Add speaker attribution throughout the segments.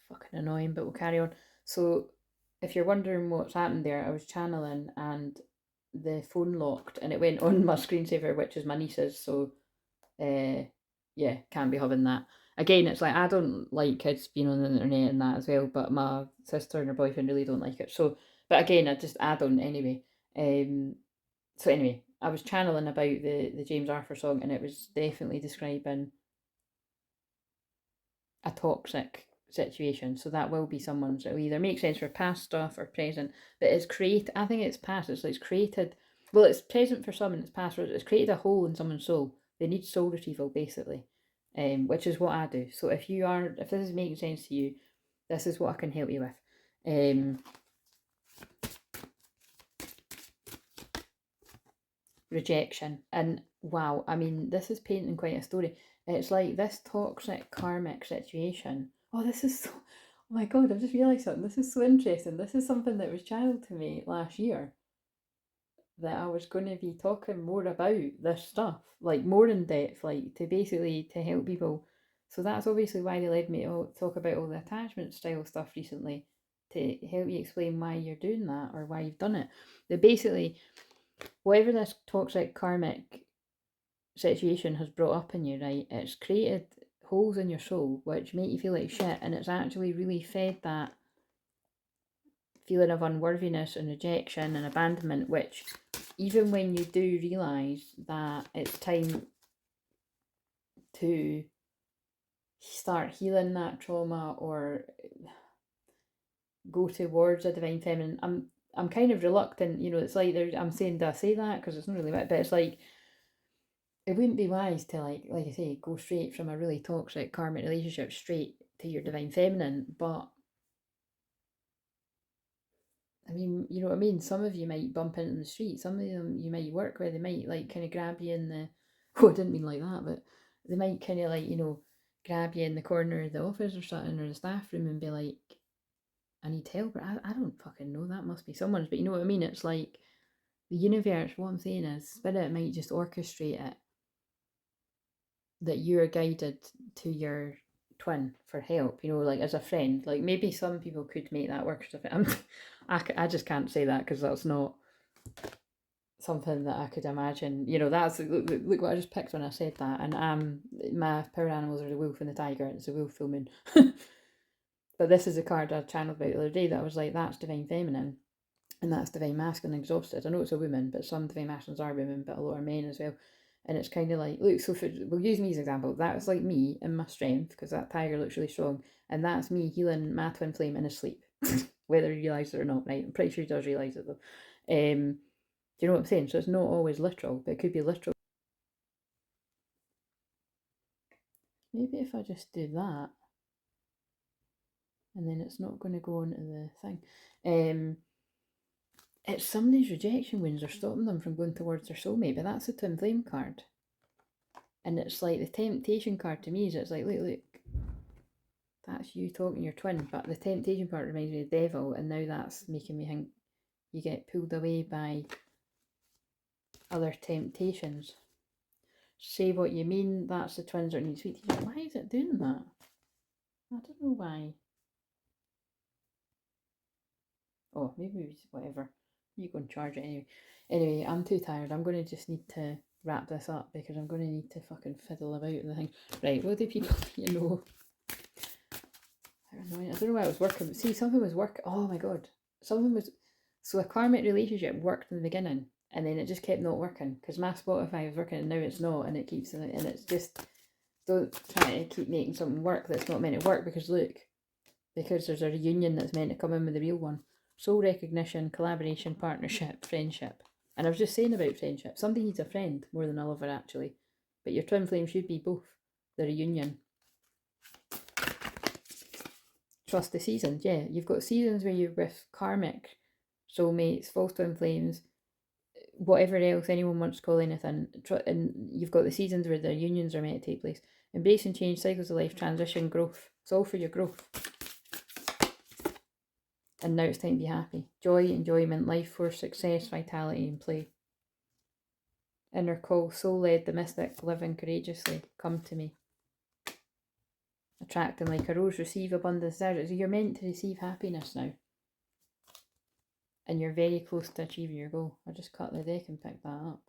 Speaker 1: fucking annoying, but we'll carry on. So if you're wondering what's happened there, I was channeling and the phone locked and it went on my screensaver, which is my niece's, so yeah, can't be having that. Again, it's like I don't like kids being on the internet and that as well, but my sister and her boyfriend really don't like it. So, but again, I just add on anyway. So anyway, I was channeling about the James Arthur song, and it was definitely describing a toxic situation. So that will be someone's. It'll either make sense for past stuff or present, but it's create. I think it's past. It's created. Well, it's present for some and it's past. It's created a hole in someone's soul. They need soul retrieval basically, which is what I do. So if this is making sense to you, this is what I can help you with. Rejection. And wow, I mean, this is painting quite a story. It's like this toxic karmic situation. Oh, this is so, oh my god, I've just realised something. This is so interesting. This is something that was channeled to me last year, that I was going to be talking more about this stuff, like more in depth, like to basically to help people. So that's obviously why they led me to talk about all the attachment style stuff recently, to help you explain why you're doing that or why you've done it. That basically, whatever this toxic karmic situation has brought up in you, right, it's created holes in your soul which make you feel like shit, and it's actually really fed that feeling of unworthiness and rejection and abandonment, which even when you do realise that it's time to start healing that trauma or go towards a divine feminine, I'm kind of reluctant, it's like I'm saying, do I say that? Because it's not really right, but it's like, it wouldn't be wise to like I say, go straight from a really toxic karmic relationship straight to your divine feminine. But I mean, you know what I mean? Some of you might bump into the street, some of them you might work with, they might like kind of grab you in the oh, I didn't mean like that, but they might kind of like, grab you in the corner of the office or something, or the staff room, and be like, I need help. I don't fucking know, that must be someone's, but you know what I mean? It's like the universe, what I'm saying is spirit might just orchestrate it that you're guided to your twin for help, like as a friend. Like maybe some people could make that work. I just can't say that because that's not something that I could imagine. That's look what I just picked when I said that. And my power animals are the wolf and the tiger. It's a wolf full moon. But this is a card I channeled about the other day that I was like, that's divine feminine. And that's divine masculine exhausted. I know it's a woman, but some divine masculines are women, but a lot are men as well. And it's kind of like, look, so we'll use me as an example. That was like me and my strength, because that tiger looks really strong. And that's me healing my twin flame in his sleep, whether he realised it or not, right? I'm pretty sure he does realise it though. Do you know what I'm saying? So it's not always literal, but it could be literal. Maybe if I just do that, and then it's not going to go into the thing. It's somebody's rejection wounds are stopping them from going towards their soulmate, but that's the twin flame card. And it's like the temptation card to me is, it's like, look, that's you talking to your twin, but the temptation part reminds me of the devil, and now that's making me think you get pulled away by other temptations. Say what you mean, that's the twins that need sweet teacher. Why is it doing that? I don't know why. Oh, maybe whatever. You go and charge it anyway. Anyway, I'm too tired. I'm going to just need to wrap this up because I'm going to need to fucking fiddle about in the thing. Right, what do people, How annoying. I don't know why it was working. See, something was working. Oh my god. Something was. So a karmic relationship worked in the beginning and then it just kept not working because my Spotify was working and now it's not, and it keeps, and it's just, don't try to keep making something work that's not meant to work, because look, because there's a reunion that's meant to come in with the real one. Soul recognition, collaboration, partnership, friendship. And I was just saying about friendship. Somebody needs a friend more than a lover, actually. But your twin flame should be both. The reunion. Trust the seasons. Yeah, you've got seasons where you're with karmic soulmates, false twin flames, whatever else anyone wants to call anything. And you've got the seasons where the unions are meant to take place. Embrace and change, cycles of life, transition, growth. It's all for your growth. And now it's time to be happy. Joy, enjoyment, life force, success, vitality, and play. Inner call, soul led, the mystic, living courageously. Come to me. attracting like a rose, receive abundance. You're meant to receive happiness now. And you're very close to achieving your goal. I just cut the deck and picked that up.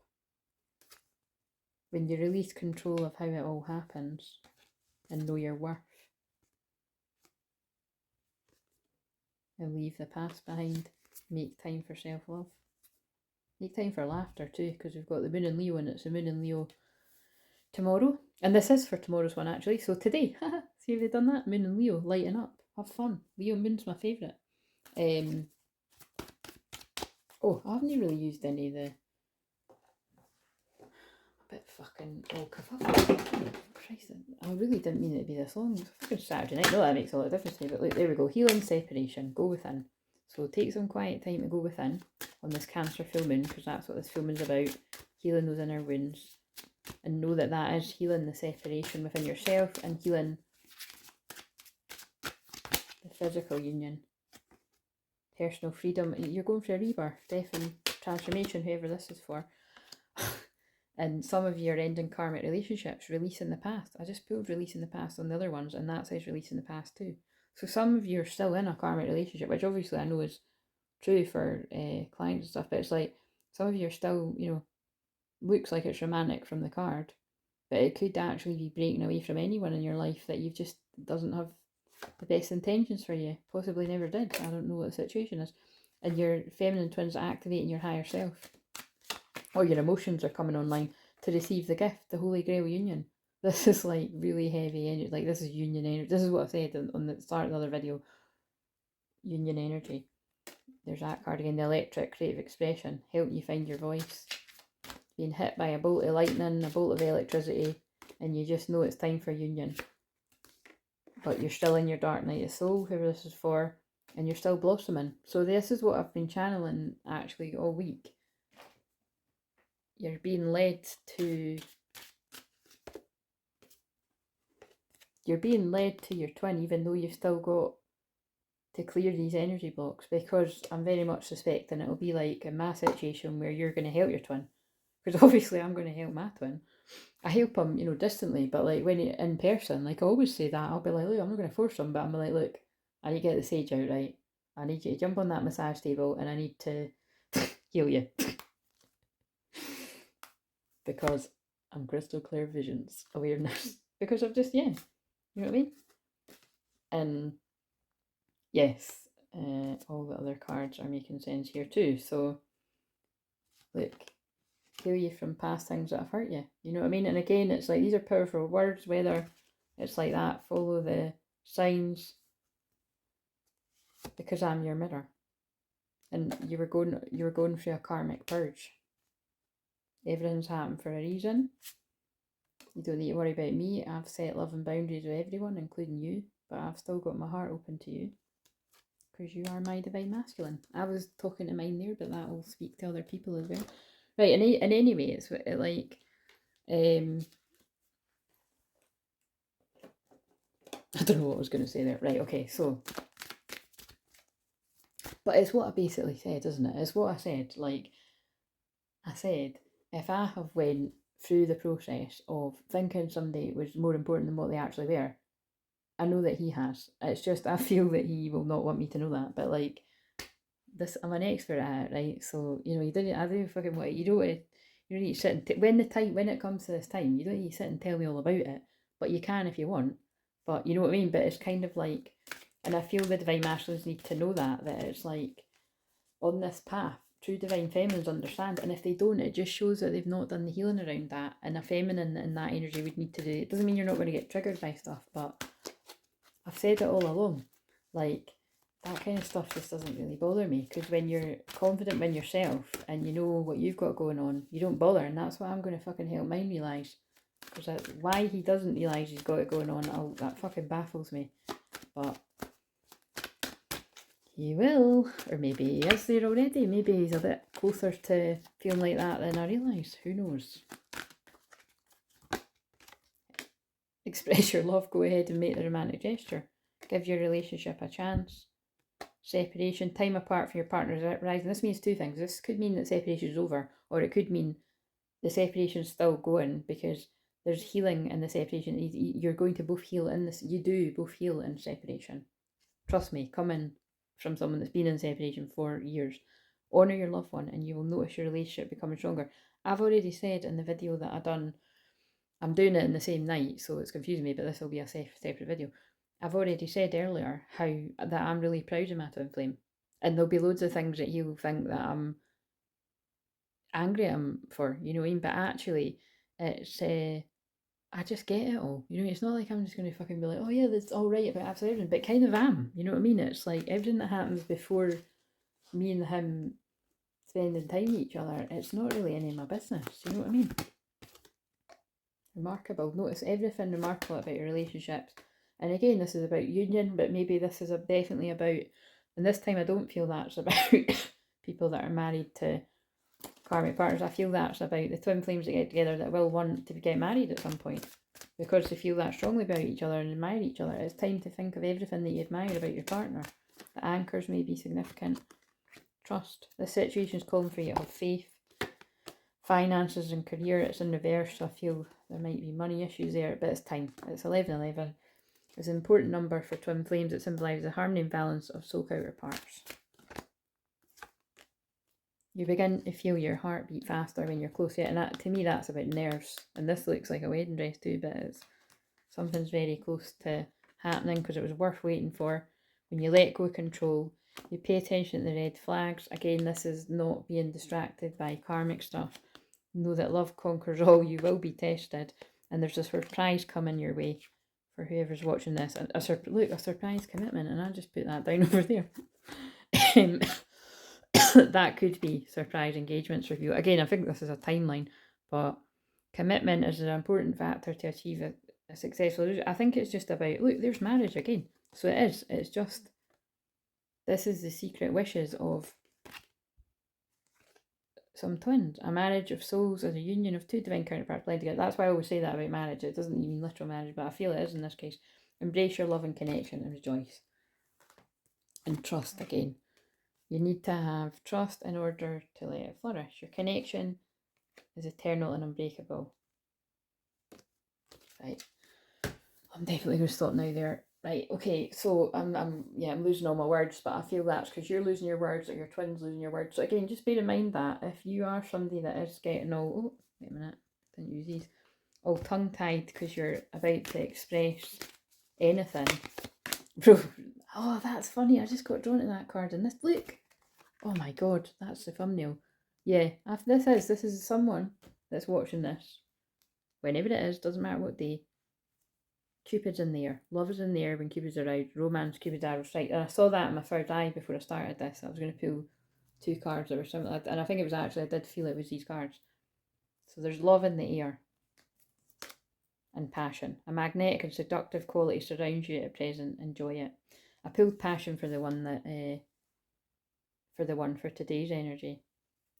Speaker 1: When you release control of how it all happens and know your worth. And leave the past behind. Make time for self-love. Make time for laughter too, because we've got the moon in Leo and it's the moon in Leo tomorrow. And this is for tomorrow's one actually. So today, see if they've done that? Moon in Leo, lighten up. Have fun. Leo moon's my favourite. Oh, I haven't really used any of the... A bit fucking... Oh, Christ, I really didn't mean it to be this long. It's fucking Saturday night. No, that makes a lot of difference to me. But look, there we go. Healing, separation. Go within. So take some quiet time to go within on this Cancer full moon, because that's what this full moon's about. Healing those inner wounds. And know that that is healing the separation within yourself and healing the physical union. Personal freedom. You're going for a rebirth, death and transformation, whoever this is for. And some of you are ending karmic relationships, releasing the past. I just pulled releasing the past on the other ones, and that says releasing the past too. So some of you are still in a karmic relationship, which obviously I know is true for clients and stuff, but it's like some of you are still, you know, looks like it's romantic from the card, but it could actually be breaking away from anyone in your life that you've just doesn't have the best intentions for you, possibly never did. I don't know what the situation is. And your feminine twins are activating your higher self, or your emotions are coming online to receive the gift, the Holy Grail union. This is like really heavy energy, like this is union energy. This is what I said on the start of the other video, union energy. There's that card again, the electric creative expression, help you find your voice. Being hit by a bolt of lightning, a bolt of electricity, and you just know it's time for union. But you're still in your dark night of soul, whoever this is for, and you're still blossoming. So this is what I've been channeling actually all week. You're being led to your twin, even though you've still got to clear these energy blocks, because I'm very much suspecting it'll be like a mass situation where you're going to help your twin. Because obviously I'm going to help my twin. I help him, you know, distantly, but like when in person, like I always say that, I'll be like, look, I'm not going to force him, but I'm like, look, I need to get the sage out, right? I need you to jump on that massage table and I need to heal you. Because I'm crystal clear visions, awareness. Because I've just, yeah, you know what I mean? And yes, all the other cards are making sense here too. So, look, heal you from past things that have hurt you. You know what I mean? And again, it's like these are powerful words, whether it's like that, follow the signs, because I'm your mirror. And you were going through a karmic purge. Everything's happened for a reason. You don't need to worry about me. I've set love and boundaries with everyone, including you, but I've still got my heart open to you, because you are my divine masculine. I was talking to mine there, but that will speak to other people as well. Right, and anyway, it's like, I don't know what I was going to say there. Right, okay, so, but it's what I basically said, isn't it? It's what I said. Like, I said, if I have went through the process of thinking somebody was more important than what they actually were, I know that he has. It's just, I feel that he will not want me to know that, but like, this, I'm an expert at it, right? So, you know, I don't fucking want it. You don't need to sit and, when it comes to this time, you don't need to sit and tell me all about it, but you can if you want, but you know what I mean? But it's kind of like, and I feel the divine masculines need to know that it's like, on this path, true divine feminines understand, and if they don't, it just shows that they've not done the healing around that, and a feminine in that energy would need to do it. Doesn't mean you're not going to get triggered by stuff, but I've said it all along, like, that kind of stuff just doesn't really bother me, because when you're confident in yourself and you know what you've got going on, you don't bother, and that's what I'm going to fucking help mine realise. Because why he doesn't realise he's got it going on, that fucking baffles me. But he will, or maybe he is there already. Maybe he's a bit closer to feeling like that than I realise. Who knows? Express your love. Go ahead and make the romantic gesture. Give your relationship a chance. Separation, time apart from your partner's rising. This means two things. This could mean that separation is over, or it could mean the separation's still going because there's healing in the separation. You're going to both heal in this. You do both heal in separation. Trust me, coming from someone that's been in separation for years. Honour your loved one and you will notice your relationship becoming stronger. I've already said in the video that I done, I'm doing it in the same night, so it's confusing me, but this will be a separate video. I've already said earlier how that I'm really proud of my twin flame. And there'll be loads of things that he'll think that I'm angry at him for, you know what I mean? But actually, it's I just get it all. You know, it's not like I'm just going to fucking be like, oh yeah, that's all right about absolutely everything, but kind of am. You know what I mean? It's like everything that happens before me and him spending time with each other, it's not really any of my business. You know what I mean? Remarkable. Notice everything remarkable about your relationships. And again, this is about union, but maybe this is definitely about, and this time I don't feel that's about people that are married to karmic partners. I feel that's about the twin flames that get together that will want to get married at some point because they feel that strongly about each other and admire each other. It's time to think of everything that you admire about your partner. The anchors may be significant. Trust. This situation is calling for you to have faith. Finances and career, it's in reverse, so I feel there might be money issues there, but it's time. It's 1111. It's an important number for twin flames. It symbolises the harmony and balance of soul counterparts. You begin to feel your heart beat faster when you're close to it, and that, to me, that's about nerves. And this looks like a wedding dress too, but it's something's very close to happening because it was worth waiting for. When you let go of control, you pay attention to the red flags. Again, this is not being distracted by karmic stuff. Know that love conquers all. You will be tested, and there's a surprise coming your way for whoever's watching this. A surprise commitment, and I'll just put that down over there. That could be surprise engagements for you. Again, I think this is a timeline, but commitment is an important factor to achieve a successful. I think it's just about, look, there's marriage again. So it is. It's just, this is the secret wishes of some twins. A marriage of souls is a union of two divine counterparts blended together. That's why I always say that about marriage. It doesn't mean literal marriage, but I feel it is in this case. Embrace your love and connection and rejoice. And trust again. You need to have trust in order to let it flourish. Your connection is eternal and unbreakable. Right. I'm definitely going to stop now there. Right, okay, so I'm losing all my words, but I feel that's because you're losing your words or your twin's losing your words. So again, just bear in mind that if you are somebody that is getting all, oh, wait a minute, didn't use these, all tongue-tied because you're about to express anything. Oh, that's funny, I just got drawn to that card and this, look. Oh my god, that's the thumbnail. Yeah, this is someone that's watching this. Whenever it is, doesn't matter what day. Cupid's in there. Love is in there when Cupid's around. Romance, Cupid's arrow strike. And I saw that in my third eye before I started this. I was going to pull 2 cards that were something like that. And I think it was actually, I did feel it was these cards. So there's love in the air. And passion. A magnetic and seductive quality surrounds you at present. Enjoy it. I pulled passion for the one that, for today's energy.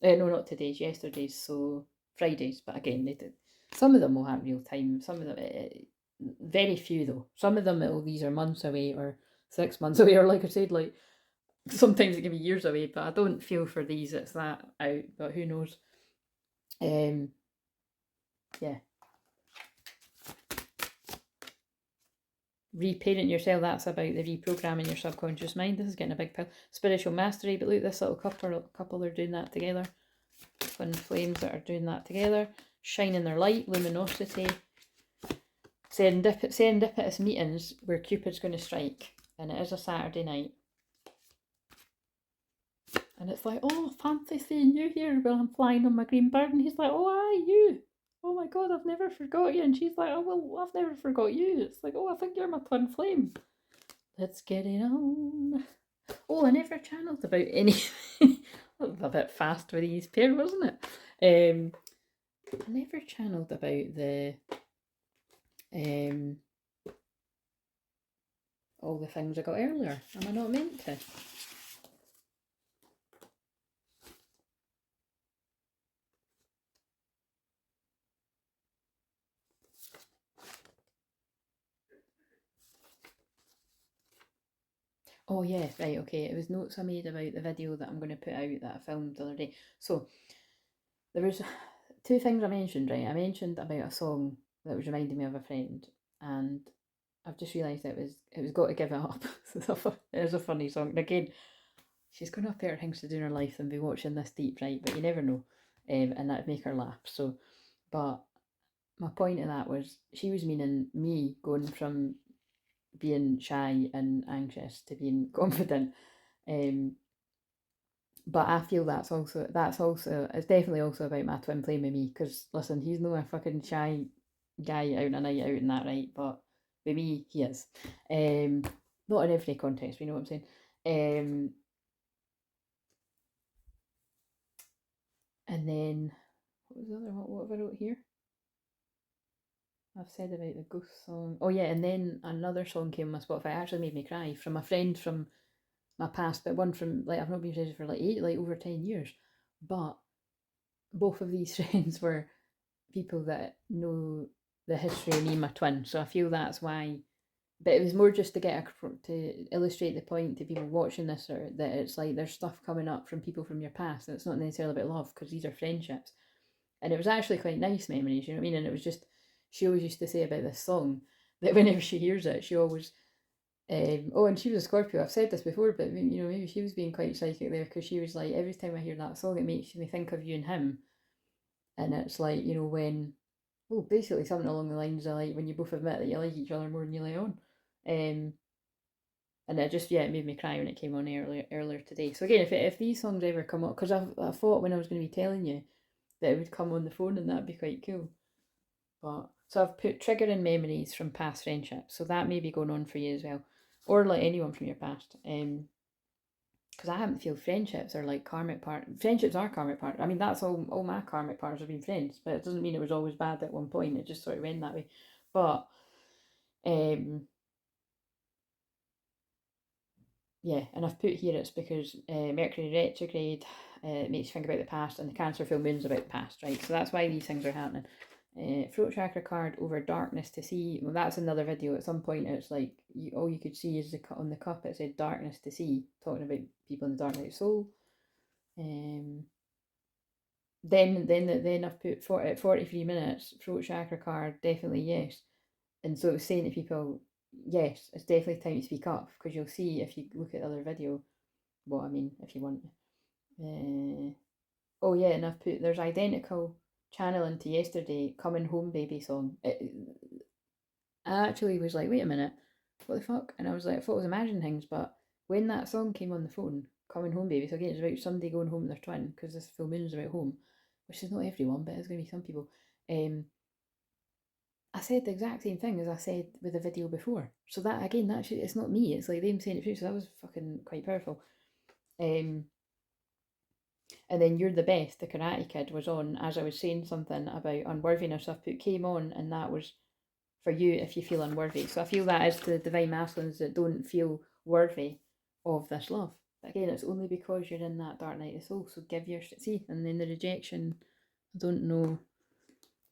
Speaker 1: No, not today's, yesterday's. So Fridays. But again, they did. Some of them will have real time. Some of them... very few though. Some of them these are months away or 6 months away, or like I said, like sometimes it can be years away, but I don't feel for these it's that out, but who knows. Yeah. Reparent yourself, that's about the reprogramming your subconscious mind. This is getting a big pill. Spiritual mastery, but look, this little couple are doing that together. Twin flames that are doing that together. Shining their light, luminosity. Serendipitous meetings where Cupid's going to strike, and it is a Saturday night, and it's like, oh, fancy seeing you here while I'm flying on my green bird, and he's like, oh, aye, you, oh my god, I've never forgot you, and she's like, oh, well, I've never forgot you. It's like, oh, I think you're my twin flame, let's get it on. Oh, I never channeled about anything. That was a bit fast with these pair, wasn't it? I never channeled about the all the things I got earlier. Am I not meant to? Oh yeah, right, okay. It was notes I made about the video that I'm going to put out that I filmed the other day. So there was 2 things I mentioned, right? I mentioned about a song that was reminding me of a friend, and I've just realised it was Got to Give It Up. It is a funny song. And again, she's going to have better things to do in her life than be watching this deep, right? But you never know. And that'd make her laugh. So, but my point of that was she was meaning me going from being shy and anxious to being confident. But I feel that's also it's definitely also about my twin flame with me, because listen, he's not a fucking shy guy out on a night out and that, right? But with me, he is. Not in every context, you know what I'm saying. And then what was the other one? What have I wrote here? I've said about the ghost song. Oh yeah, and then another song came on my Spotify. It actually made me cry, from a friend from my past, but one from, like, I've not been friends for like over 10 years. But both of these friends were people that know the history of me and my twin. So I feel that's why. But it was more just to to illustrate the point to people watching this, or that it's like there's stuff coming up from people from your past, and it's not necessarily about love, because these are friendships. And it was actually quite nice memories, you know what I mean? And it was just, she always used to say about this song that whenever she hears it, she always, oh, and she was a Scorpio. I've said this before, but you know, maybe she was being quite psychic there, because she was like, every time I hear that song, it makes me think of you and him. And it's like, you know, when, well, basically something along the lines of like when you both admit that you like each other more than you let on. And it just, yeah, it made me cry when it came on earlier today. So again, if these songs ever come up, because I thought when I was going to be telling you that it would come on the phone, and that'd be quite cool. But so I've put triggering memories from past friendships, so that may be going on for you as well, or like anyone from your past. Because I haven't feel friendships are like karmic friendships are karmic part. I mean, that's all my karmic partners have been friends, but it doesn't mean it was always bad at one point. It just sort of went that way. But yeah, and I've put here it's because Mercury retrograde makes you think about the past, and the Cancer full moon's about the past, right? So that's why these things are happening. Throat chakra card over darkness to see. Well, that's another video. At some point, it's like all you could see is on the cup. It said darkness to see, talking about people in the dark night of soul. Then I've put at 43 minutes. Throat chakra card, definitely yes. And so it was saying to people, yes, it's definitely time to speak up, because you'll see if you look at the other video. Well, I mean, if you want. Oh yeah, and I've put, there's identical channeling to yesterday, Coming Home Baby song. I actually was like, wait a minute, what the fuck? And I was like, I thought I was imagining things, but when that song came on the phone, Coming Home Baby, so again, it's about somebody going home with their twin, because this full moon is about home, which is not everyone, but it's going to be some people. I said the exact same thing as I said with the video before. So that, again, that it's not me, it's like them saying it through, so that was fucking quite powerful. And then You're the Best, the Karate Kid, was on as I was saying something about unworthiness. I've put came on, and that was for you if you feel unworthy. So I feel that is the divine masculines that don't feel worthy of this love. But again, it's only because you're in that dark night of soul. So give your, see, and then the rejection, I don't know,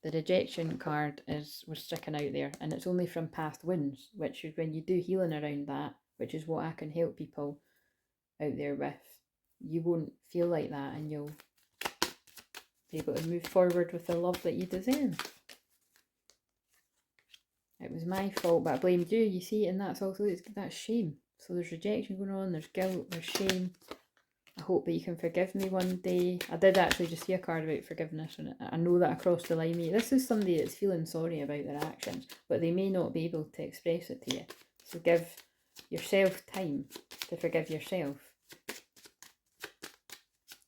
Speaker 1: the rejection card was sticking out there, and it's only from past wounds, which is when you do healing around that, which is what I can help people out there with. You won't feel like that, and you'll be able to move forward with the love that you deserve. It was my fault, but I blamed you, you see, and that's also, that's shame. So there's rejection going on, there's guilt, there's shame. I hope that you can forgive me one day. I did actually just see a card about forgiveness, and I know that I crossed the line. This is somebody that's feeling sorry about their actions, but they may not be able to express it to you. So give yourself time to forgive yourself.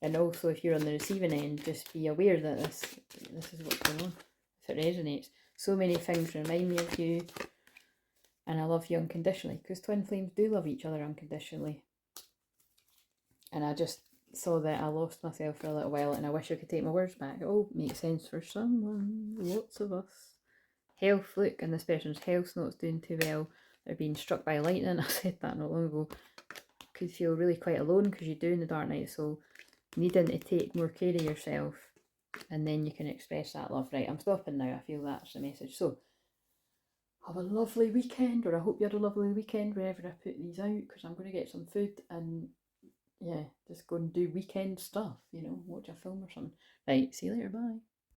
Speaker 1: And also, if you're on the receiving end, just be aware that this is what's going on. If it resonates. So many things remind me of you, and I love you unconditionally, because twin flames do love each other unconditionally. And I just saw that I lost myself for a little while, and I wish I could take my words back. It all makes sense for someone, lots of us. Health, look, and this person's health's not doing too well. They're being struck by lightning. I said that not long ago. Could feel really quite alone, because you're doing the dark night, so needing to take more care of yourself, and then you can express that love. Right, I'm stopping now. I feel that's the message. So have a lovely weekend, or I hope you had a lovely weekend wherever I put these out, because I'm going to get some food and yeah, just go and do weekend stuff, you know, watch a film or something. Right, see you later, bye.